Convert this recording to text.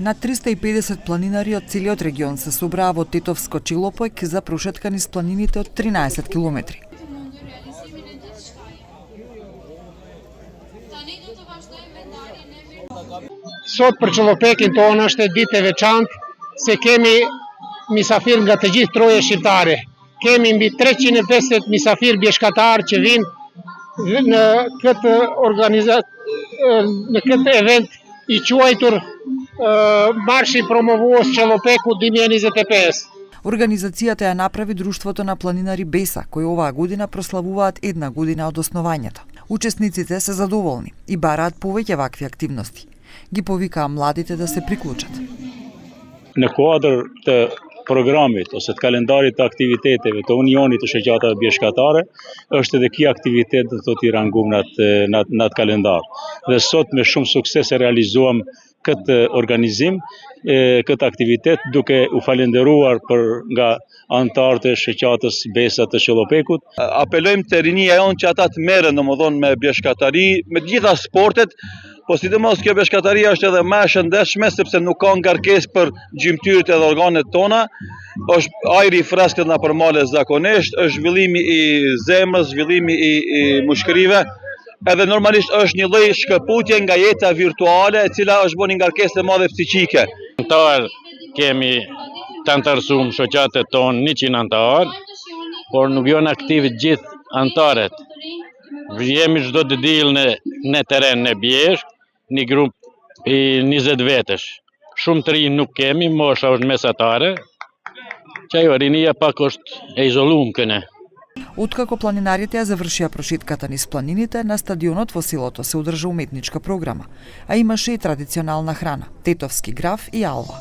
На 350 планинари од целиот регион се собраа во Тетовско Челопојк за прошетка низ планините од 13 километри. Sot për Çellopekën tonë është ditë e veçantë se kemi misafir nga të gjithë troje shqiptare. Kemi mbi 350 misafir bjeshkatar që vinë në këtë në këtë event i quajtur Marshi promovues Çellopeku 2025. Организацијата ја направи Друштвото на планинари Беса, кои оваа година прославуваат една година од основањето. Учесниците се задоволни и бараат повеќе вакви активности. Ги повикаа младите да се приклучат. Në kuadër të programit ose të kalendarit të aktiviteteve të Unionit të Shoqatave Bjeshkatare, është edhe ky aktivitet do të rangum në atë kalendar. Dhe sot me shumë sukses e realizuam këtë organizim, këtë aktivitet duke u falenderuar nga anëtarët e shoqatës Besa të Çellopekut. Apelojmë te rinia jonë që ata të merren domodin me bjeshkatari, me të gjitha sportet, po sidomos kjo bjeshkataria është edhe më e shëndetshme sepse nuk ka ngarkesë për gjymtyrët edhe organet tona. Është ajri i freskët na përmale zakonisht, është zhvillimi i zemrës, zhvillimi i mushkërive. Edhe normalisht është një lloj shkëputje nga jeta virtuale e cila është bërë një ngarkesë e madhe psiqike. Antar kemi të antarësuar shoqatet tonë 100 antar, por nuk janë aktiv gjithë antarët. Jemi çdo të diell në terren në Bjeshk, një grup i 20 vetësh. Shumë të rinj nuk kemi, mosha është mesatare. Që ajo rinia pak është e izoluar këne. Откако планинарите ја завршија прошетката низ планините, на стадионот во селото се одржа уметничка програма, а имаше и традиционална храна, тетовски граф и алва.